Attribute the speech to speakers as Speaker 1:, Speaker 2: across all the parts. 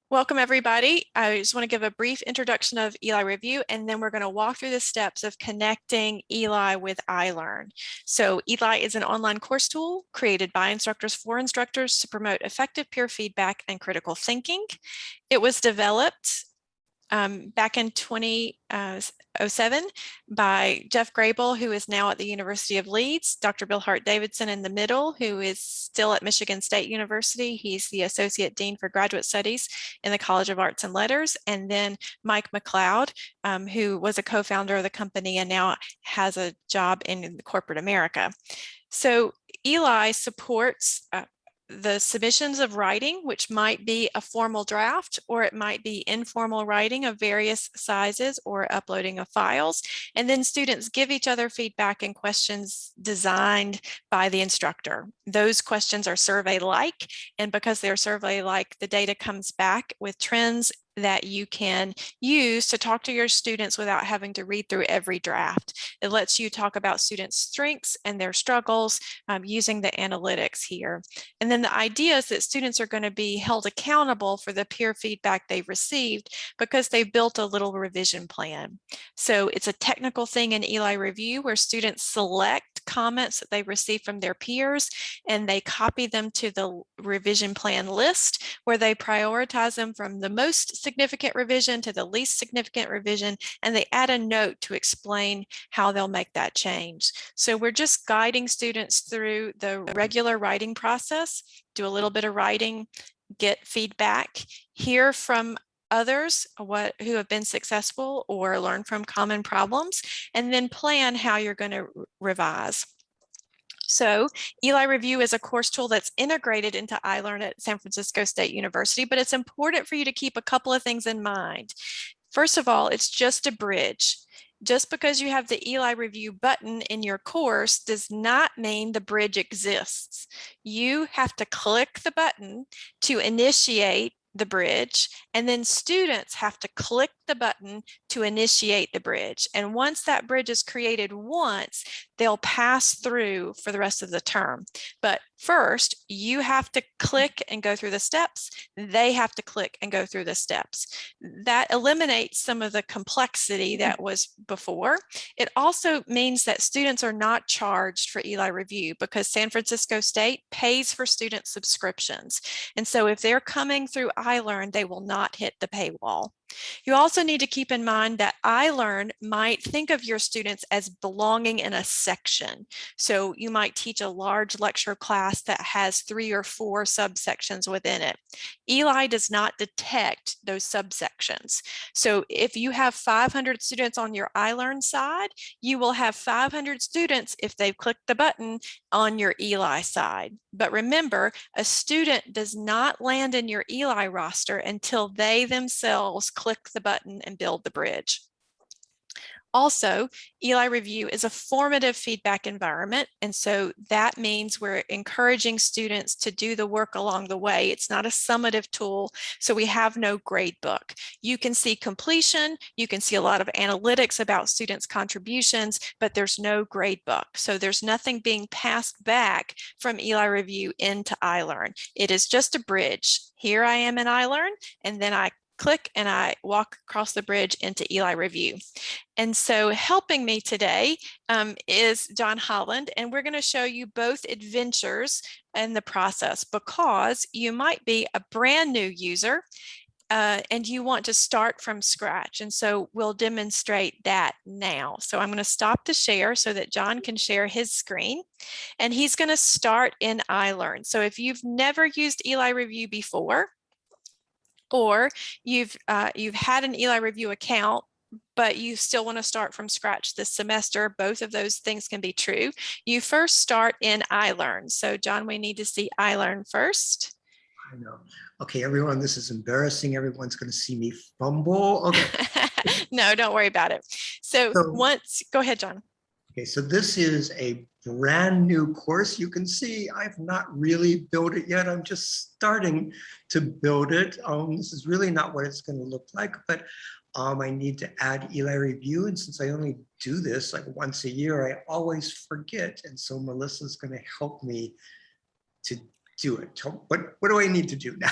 Speaker 1: Welcome, everybody. I just want to give a brief introduction of Eli Review, and then we're going to walk through the steps of connecting Eli with iLearn. So Eli is an online course tool created by instructors for instructors to promote effective peer feedback and critical thinking. It was developed back in 2007 by Jeff Grable, who is now at the University of Leeds, Dr. Bill Hart Davidson in the middle, who is still at Michigan State University. He's the Associate Dean for Graduate Studies in the College of Arts and Letters. And then Mike McLeod, who was a co-founder of the company and now has a job in corporate America. So Eli supports the submissions of writing, which might be a formal draft, or it might be informal writing of various sizes or uploading of files. And then students give each other feedback and questions designed by the instructor. Those questions are survey-like, and because they're survey-like, the data comes back with trends that you can use to talk to your students without having to read through every draft. It lets you talk about students' strengths and their struggles using the analytics here. And then the idea is that students are going to be held accountable for the peer feedback they've received because they've built a little revision plan. So it's a technical thing in Eli Review where students select comments that they receive from their peers and they copy them to the revision plan list where they prioritize them from the most significant revision to the least significant revision, and they add a note to explain how they'll make that change. So we're just guiding students through the regular writing process, do a little bit of writing, get feedback, hear from others who have been successful or learn from common problems, and then plan how you're going to revise. So Eli Review is a course tool that's integrated into iLearn at San Francisco State University, but it's important for you to keep a couple of things in mind. First of all, it's just a bridge. Just because you have the Eli Review button in your course does not mean the bridge exists. You have to click the button to initiate the bridge, and then students have to click the button to initiate the bridge. And once that bridge is created once, they'll pass through for the rest of the term. But first, you have to click and go through the steps. They have to click and go through the steps. That eliminates some of the complexity that was before. It also means that students are not charged for Eli Review because San Francisco State pays for student subscriptions. And so if they're coming through iLearn, they will not hit the paywall. You also need to keep in mind that iLearn might think of your students as belonging in a section. So you might teach a large lecture class that has 3 or 4 subsections within it. Eli does not detect those subsections. So if you have 500 students on your iLearn side, you will have 500 students if they've clicked the button on your Eli side. But remember, a student does not land in your Eli roster until they themselves click the button and build the bridge. Also, Eli Review is a formative feedback environment, and so that means we're encouraging students to do the work along the way. It's not a summative tool, so we have no grade book. You can see completion, you can see a lot of analytics about students' contributions, but there's no grade book. So there's nothing being passed back from Eli Review into iLearn. It is just a bridge. Here I am in iLearn, and then I click and I walk across the bridge into Eli Review. And so helping me today is John Holland, and we're going to show you both adventures in the process because you might be a brand new user and you want to start from scratch. And so we'll demonstrate that now. So I'm going to stop the share so that John can share his screen, and he's going to start in iLearn. So if you've never used Eli Review before, or you've had an Eli Review account, but you still want to start from scratch this semester, both of those things can be true. You first start in iLearn. So John, we need to see iLearn first.
Speaker 2: I know. Okay, everyone, this is embarrassing. Everyone's going to see me fumble. Okay.
Speaker 1: No, don't worry about it. So go ahead, John.
Speaker 2: Okay, so this is a brand new course. You can see I've not really built it yet. I'm just starting to build it. This is really not what it's going to look like, but I need to add Eli Review. And since I only do this like once a year, I always forget. And so Melissa's going to help me to do it. What do I need to do now?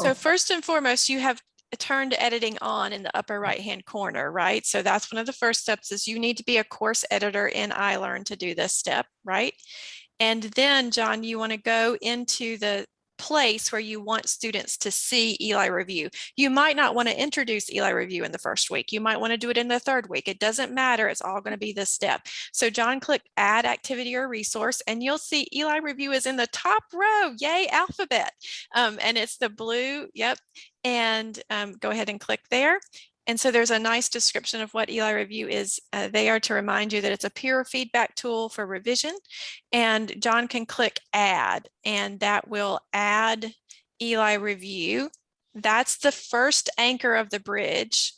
Speaker 1: So first and foremost, you have turned editing on in the upper right-hand corner, right? So that's one of the first steps is you need to be a course editor in iLearn to do this step, right? And then, John, you want to go into the place where you want students to see Eli Review. You might not want to introduce Eli Review in the first week. You might want to do it in the third week. It doesn't matter. It's all going to be this step. So John, click Add Activity or Resource, and you'll see Eli Review is in the top row. Yay, alphabet. And it's the blue. Yep. And go ahead and click there. And so there's a nice description of what Eli Review is. They are to remind you that it's a peer feedback tool for revision. And John can click Add, and that will add Eli Review. That's the first anchor of the bridge.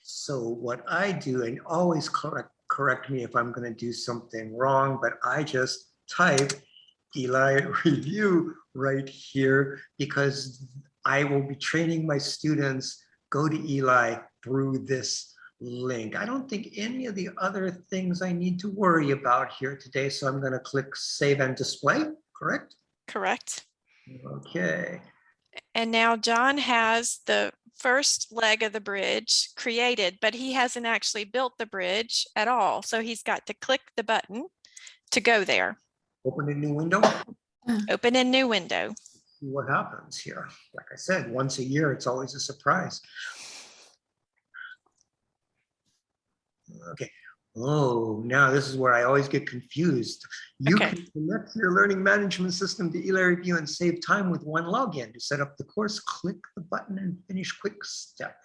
Speaker 2: So what I do, and always correct me if I'm going to do something wrong, but I just type Eli Review right here because I will be training my students. Go to Eli through this link. I don't think any of the other things I need to worry about here today. So I'm going to click Save and Display, correct?
Speaker 1: Correct.
Speaker 2: Okay.
Speaker 1: And now John has the first leg of the bridge created, but he hasn't actually built the bridge at all. So he's got to click the button to go there.
Speaker 2: Open a new window.
Speaker 1: Open a new window.
Speaker 2: See what happens here. Like I said, once a year, it's always a surprise. Okay. Oh, now this is where I always get confused. You can connect your learning management system to Eli Review and save time with one login. To set up the course, click the button and finish quick step.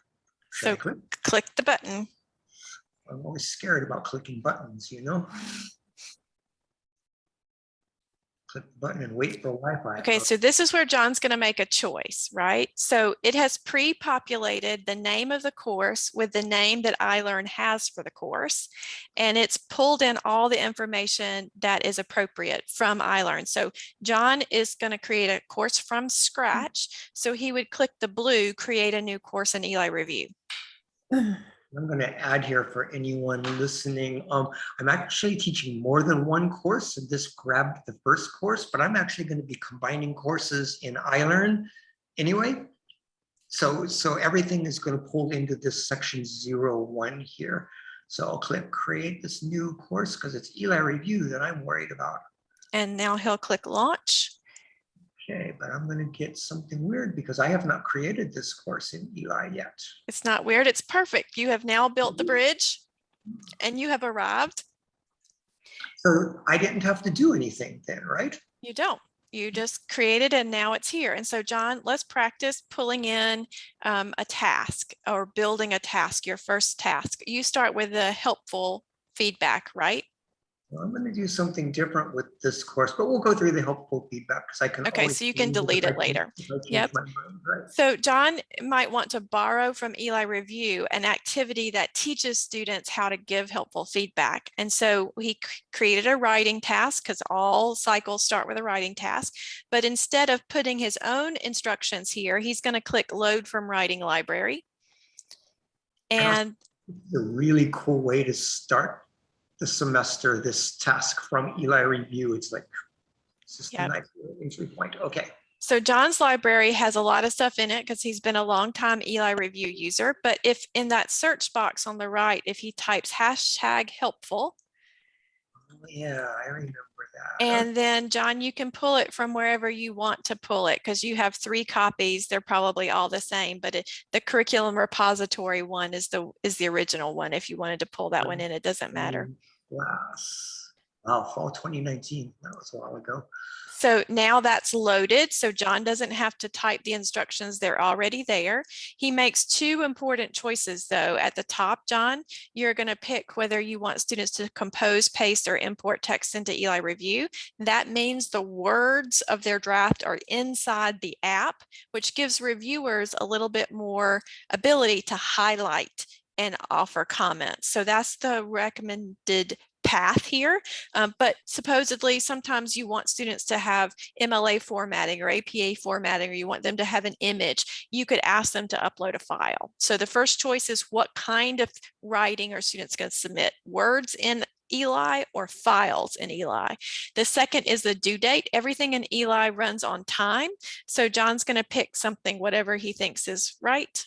Speaker 1: So click the button.
Speaker 2: I'm always scared about clicking buttons, you know? Click the button and wait for Wi-Fi.
Speaker 1: Okay, so this is where John's going to make a choice, right? So it has pre-populated the name of the course with the name that iLearn has for the course, and it's pulled in all the information that is appropriate from iLearn. So John is going to create a course from scratch, so he would click the blue, create a new course in Eli Review.
Speaker 2: I'm going to add here for anyone listening. I'm actually teaching more than one course, and this grabbed the first course, but I'm actually going to be combining courses in iLearn anyway. So everything is going to pull into this section 01 here. So I'll click create this new course because it's Eli Review that I'm worried about.
Speaker 1: And now he'll click launch.
Speaker 2: Okay, but I'm going to get something weird because I have not created this course in Eli yet.
Speaker 1: It's not weird. It's perfect. You have now built the bridge and you have arrived.
Speaker 2: So I didn't have to do anything then, right?
Speaker 1: You don't. You just created and now it's here. And so John, let's practice pulling in a task or building a task, your first task. You start with the helpful feedback, right?
Speaker 2: Well, I'm going to do something different with this course, but we'll go through the helpful feedback because I can.
Speaker 1: Okay, so you can delete it later. Yep.
Speaker 2: Mind, right?
Speaker 1: So John might want to borrow from Eli Review an activity that teaches students how to give helpful feedback. And so he created a writing task because all cycles start with a writing task. But instead of putting his own instructions here, he's going to click Load from Writing Library. And
Speaker 2: it's a really cool way to start the semester, this task from Eli Review. It's like, it's just a nice entry point. Okay.
Speaker 1: So John's library has a lot of stuff in it because he's been a long time Eli Review user. But if in that search box on the right, if he types #helpful.
Speaker 2: Oh, yeah, I remember that.
Speaker 1: And then John, you can pull it from wherever you want to pull it because you have 3 copies. They're probably all the same, but the curriculum repository one is the original one. If you wanted to pull that one in, it doesn't matter.
Speaker 2: Class. Wow, fall 2019. That was a while ago.
Speaker 1: So now that's loaded. So John doesn't have to type the instructions. They're already there. He makes 2 important choices though. At the top, John, you're going to pick whether you want students to compose, paste, or import text into Eli Review. That means the words of their draft are inside the app, which gives reviewers a little bit more ability to highlight and offer comments. So that's the recommended path here, but supposedly sometimes you want students to have MLA formatting or APA formatting, or you want them to have an image. You could ask them to upload a file. So the first choice is what kind of writing are students going to submit? Words in Eli or files in Eli. The second is the due date. Everything in Eli runs on time. So John's going to pick something, whatever he thinks is right.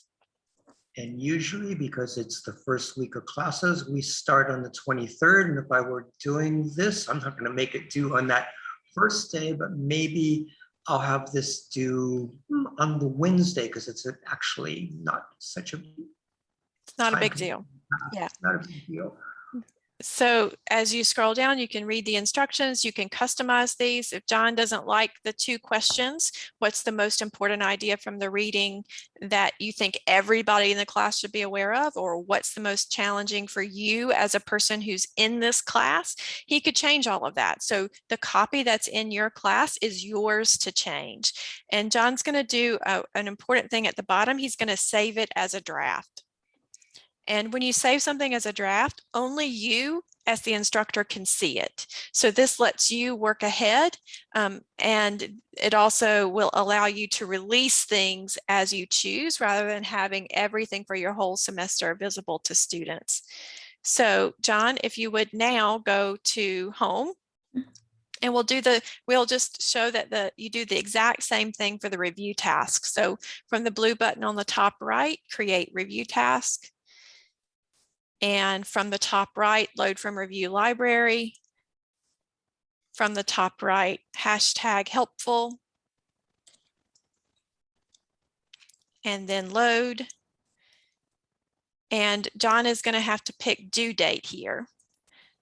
Speaker 2: And usually, because it's the first week of classes, we start on the 23rd. And if I were doing this, I'm not going to make it due on that first day, but maybe I'll have this due on the Wednesday, because it's actually not such a
Speaker 1: It's not a big deal. Yeah.
Speaker 2: Not a big deal.
Speaker 1: So as you scroll down, you can read the instructions. You can customize these. If John doesn't like the 2 questions, what's the most important idea from the reading that you think everybody in the class should be aware of? Or what's the most challenging for you as a person who's in this class? He could change all of that. So the copy that's in your class is yours to change. And John's going to do an important thing at the bottom. He's going to save it as a draft. And when you save something as a draft, only you as the instructor can see it. So this lets you work ahead, and it also will allow you to release things as you choose rather than having everything for your whole semester visible to students. So John, if you would now go to home, and we'll just show that you do the exact same thing for the review task. So from the blue button on the top right, create review task. And from the top right, load from review library. From the top right, hashtag helpful. And then load. And John is going to have to pick due date here.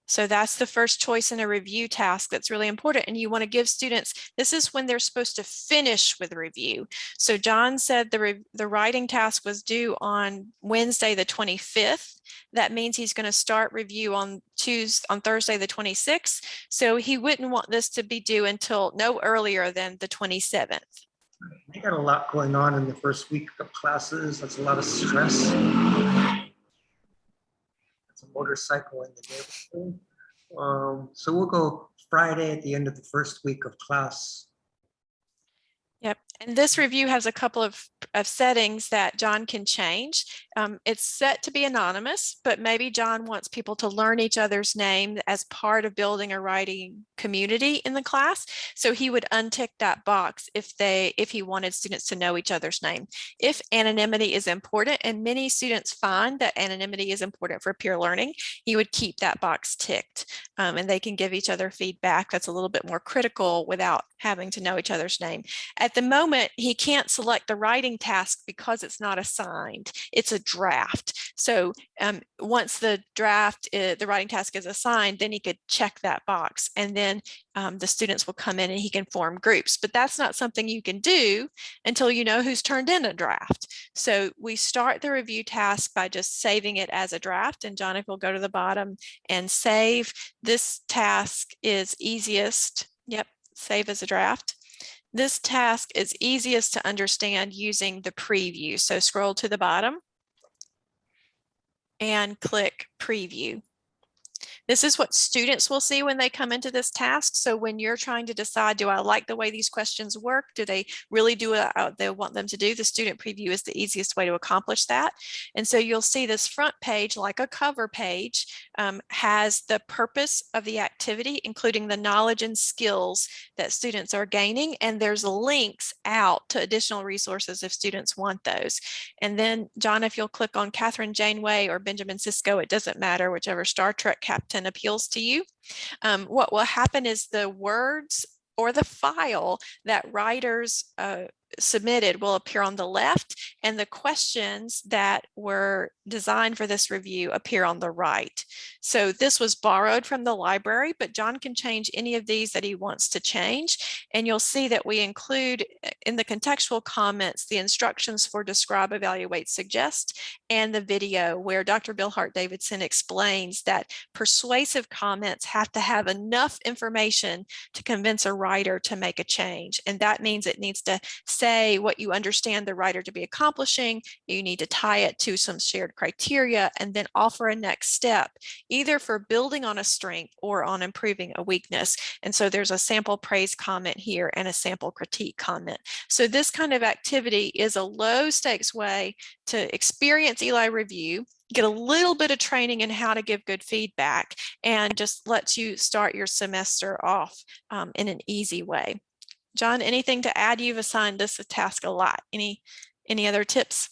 Speaker 1: So that's the first choice in a review task that's really important. And you want to give students, this is when they're supposed to finish with review. So John said the writing task was due on Wednesday, the 25th. That means he's going to start review on Thursday, the 26th. So he wouldn't want this to be due until no earlier than the 27th.
Speaker 2: I got a lot going on in the first week of classes. That's a lot of stress. A motorcycle in the neighborhood. So we'll go Friday at the end of the first week of class.
Speaker 1: Yep. And this review has a couple of settings that John can change. It's set to be anonymous, but maybe John wants people to learn each other's name as part of building a writing community in the class. So he would untick that box if he wanted students to know each other's name. If anonymity is important, and many students find that anonymity is important for peer learning, he would keep that box ticked, and they can give each other feedback that's a little bit more critical without having to know each other's name. At the moment, he can't select the writing task because it's not assigned. It's a draft. So once the writing task is assigned, then he could check that box, and then the students will come in and he can form groups. But that's not something you can do until you know who's turned in a draft. So we start the review task by just saving it as a draft, and Jonathan will go to the bottom and save. This task is easiest. Yep, save as a draft. This task is easiest to understand using the preview. So scroll to the bottom and click preview. This is what students will see when they come into this task. So when you're trying to decide, do I like the way these questions work? Do they really do what they want them to do? The student preview is the easiest way to accomplish that. And so you'll see this front page, like a cover page, has the purpose of the activity, including the knowledge and skills that students are gaining. And there's links out to additional resources if students want those. And then, John, if you'll click on Catherine Janeway or Benjamin Sisko, it doesn't matter, whichever Star Trek captain appeals to you. What will happen is the words or the file that writers submitted will appear on the left, and the questions that were designed for this review appear on the right. So this was borrowed from the library, but John can change any of these that he wants to change. And you'll see that we include in the contextual comments the instructions for describe, evaluate, suggest, and the video where Dr. Bill Hart Davidson explains that persuasive comments have to have enough information to convince a writer to make a change. And that means it needs to say what you understand the writer to be accomplishing. You need to tie it to some shared criteria, and then offer a next step, either for building on a strength or on improving a weakness. And so there's a sample praise comment here and a sample critique comment. So this kind of activity is a low stakes way to experience Eli Review. get a little bit of training in how to give good feedback, and just lets you start your semester off in an easy way. John, anything to add? You've assigned this a task a lot. Any other tips?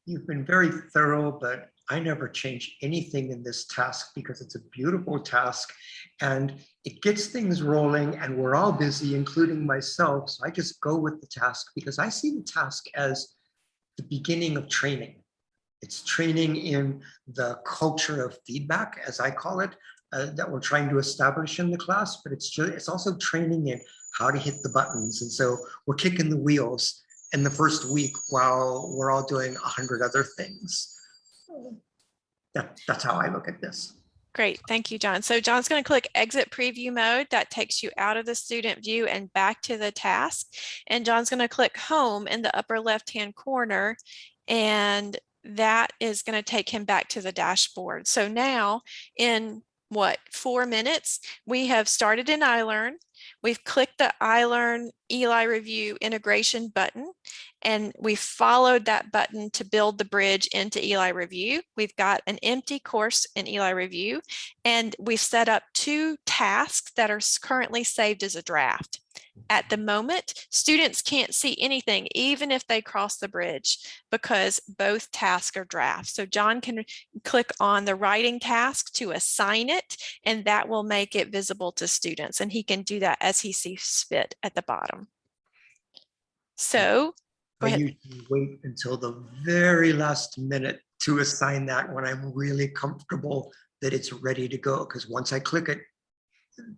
Speaker 2: You've been very thorough, but I never change anything in this task because it's a beautiful task and it gets things rolling, and we're all busy, including myself. So I just go with the task because I see the task as the beginning of training. It's training in the culture of feedback, as I call it, that we're trying to establish in the class, but it's also training in how to hit the buttons. And so we're kicking the wheels in the first week while we're all doing 100 other things. That's how I look at this.
Speaker 1: Great, thank you, John. So John's going to click exit preview mode. That takes you out of the student view and back to the task. And John's going to click home in the upper left-hand corner, and that is going to take him back to the dashboard. So now in 4 minutes, we have started in iLearn. We've clicked the iLearn Eli Review integration button, and we followed that button to build the bridge into Eli Review. We've got an empty course in Eli Review, and we've set up 2 tasks that are currently saved as a draft. At the moment, students can't see anything, even if they cross the bridge, because both tasks are drafts. So John can click on the writing task to assign it, and that will make it visible to students. And he can do that as he sees fit at the bottom. So go ahead.
Speaker 2: I usually wait until the very last minute to assign that when I'm really comfortable that it's ready to go, because once I click it,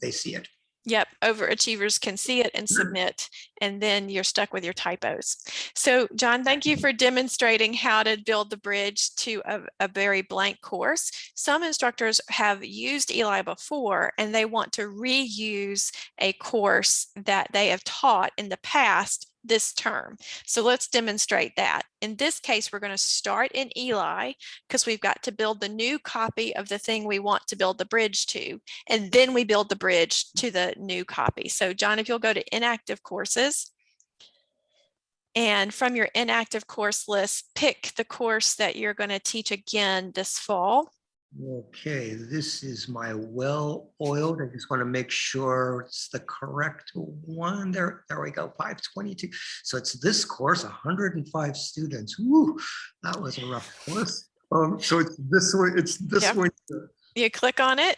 Speaker 2: they see it.
Speaker 1: Yep, overachievers can see it and submit, and then you're stuck with your typos. So John, thank you for demonstrating how to build the bridge to a very blank course. Some instructors have used Eli before, and they want to reuse a course that they have taught in the past this term. So let's demonstrate that. In this case, we're going to start in Eli because we've got to build the new copy of the thing we want to build the bridge to, and then we build the bridge to the new copy. So John, if you'll go to inactive courses, and from your inactive course list, pick the course that you're going to teach again this fall.
Speaker 2: Okay, this is my well-oiled. I just want to make sure it's the correct one. There we go, 522. So it's this course, 105 students. Woo, that was a rough course. So it's this one. It's this
Speaker 1: Yep.
Speaker 2: one.
Speaker 1: You click on it,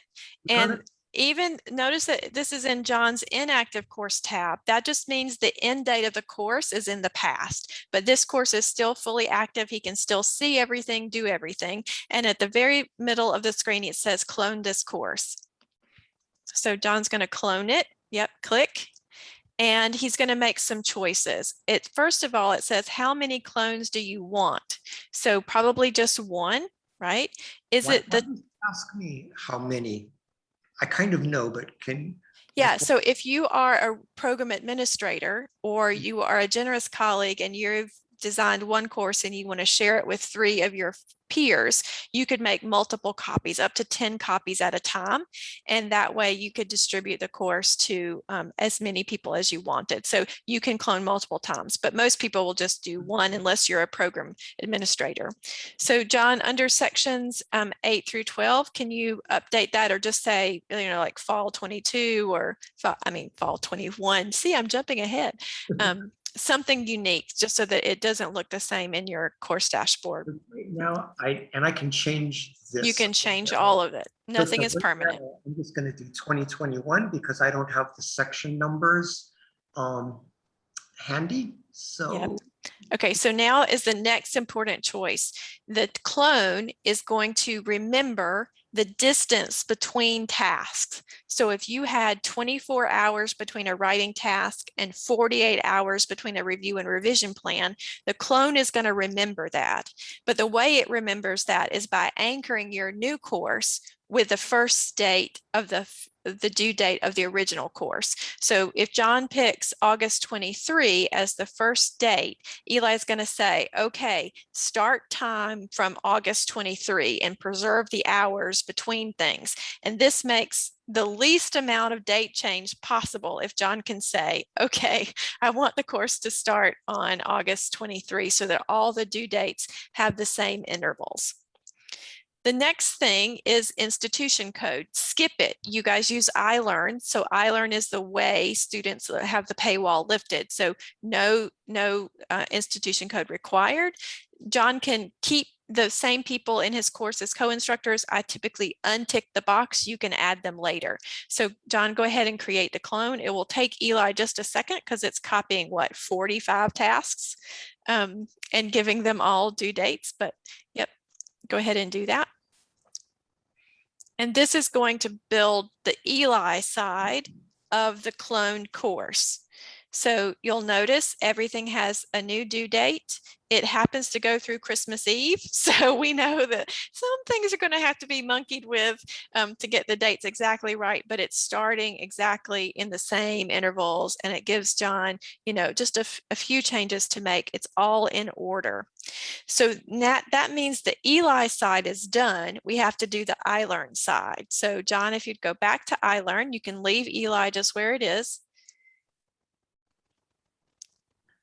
Speaker 1: and even notice that this is in John's inactive course tab. That just means the end date of the course is in the past, but this course is still fully active. He can still see everything, do everything. And at the very middle of the screen, it says clone this course. So John's going to clone it. Yep, click. And he's going to make some choices. First of all, it says, how many clones do you want? So probably just one, right?
Speaker 2: Ask me how many. I kind of know, but can.
Speaker 1: Yeah, so if you are a program administrator, or you are a generous colleague and you've designed one course and you want to share it with 3 of your peers, you could make multiple copies, up to 10 copies at a time. And that way you could distribute the course to as many people as you wanted. So you can clone multiple times, but most people will just do one unless you're a program administrator. So John, under sections 8 through 12, can you update that, or just say, like fall 22 or fall 21? See, I'm jumping ahead. Something unique, just so that it doesn't look the same in your course dashboard.
Speaker 2: Right now, I can change this.
Speaker 1: You can change all of it. Nothing is permanent.
Speaker 2: I'm just going to do 2021 because I don't have the section numbers handy. So.
Speaker 1: Yep. Okay, so now is the next important choice. The clone is going to remember the distance between tasks. So if you had 24 hours between a writing task and 48 hours between a review and revision plan, the clone is going to remember that. But the way it remembers that is by anchoring your new course with the first date of the due date of the original course. So if John picks August 23 as the first date, Eli is going to say, okay, start time from August 23 and preserve the hours between things. And this makes the least amount of date change possible if John can say, okay, I want the course to start on August 23 so that all the due dates have the same intervals. The next thing is institution code. Skip it. You guys use iLearn. So iLearn is the way students have the paywall lifted. So no institution code required. John can keep the same people in his course as co-instructors. I typically untick the box. You can add them later. So John, go ahead and create the clone. It will take Eli just a second because it's copying 45 tasks and giving them all due dates. But yep, go ahead and do that. And this is going to build the Eli side of the cloned course. So you'll notice everything has a new due date. It happens to go through Christmas Eve. So we know that some things are going to have to be monkeyed with to get the dates exactly right, but it's starting exactly in the same intervals. And it gives John, just a few changes to make. It's all in order. So that means the Eli side is done. We have to do the iLearn side. So John, if you'd go back to iLearn, you can leave Eli just where it is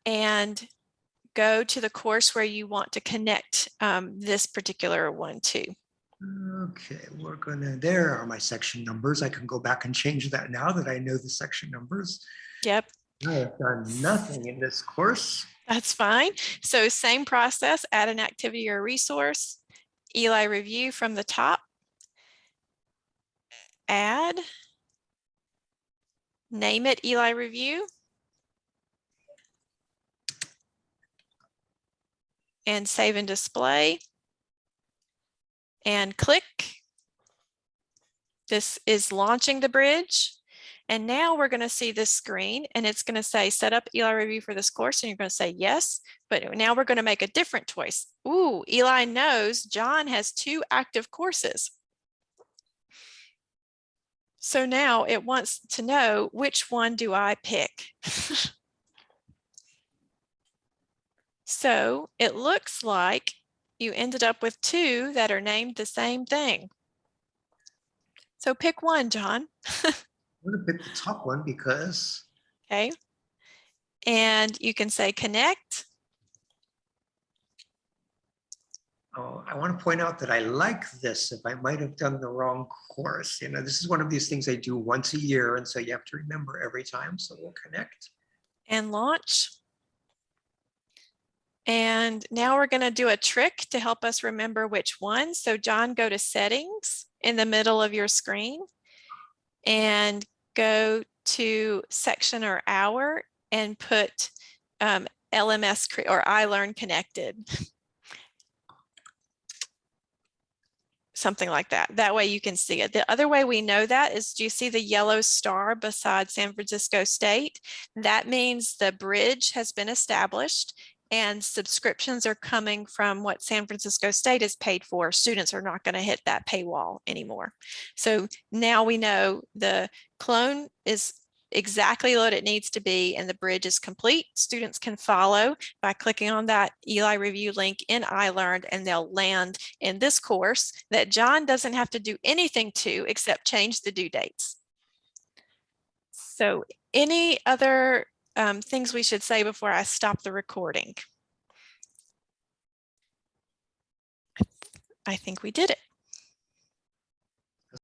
Speaker 1: and go to the course where you want to connect this particular one to.
Speaker 2: Okay, there are my section numbers. I can go back and change that now that I know the section numbers.
Speaker 1: Yep.
Speaker 2: I have done nothing in this course.
Speaker 1: That's fine. So same process, add an activity or resource, Eli review from the top, add, name it Eli review, and save and display, and click. This is launching the bridge. And now we're going to see this screen and it's going to say set up Eli review for this course. And you're going to say yes, but now we're going to make a different choice. Ooh, Eli knows John has 2 active courses. So now it wants to know which one do I pick? So it looks like you ended up with 2 that are named the same thing. So pick one, John.
Speaker 2: I'm going to pick the top one because.
Speaker 1: Okay. And you can say connect.
Speaker 2: Oh, I want to point out that I like this if I might have done the wrong course. This is one of these things I do once a year. And so you have to remember every time. So we'll connect.
Speaker 1: And launch. And now we're going to do a trick to help us remember which one. So John, go to settings in the middle of your screen and go to section or hour and put LMS or iLearn connected. Something like that. That way you can see it. The other way we know that is, do you see the yellow star beside San Francisco State? That means the bridge has been established and subscriptions are coming from what San Francisco State is paid for. Students are not going to hit that paywall anymore. So now we know the clone is exactly what it needs to be and the bridge is complete. Students can follow by clicking on that Eli review link in iLearn and they'll land in this course that John doesn't have to do anything to except change the due dates. So any other things we should say before I stop the recording? I think we did it.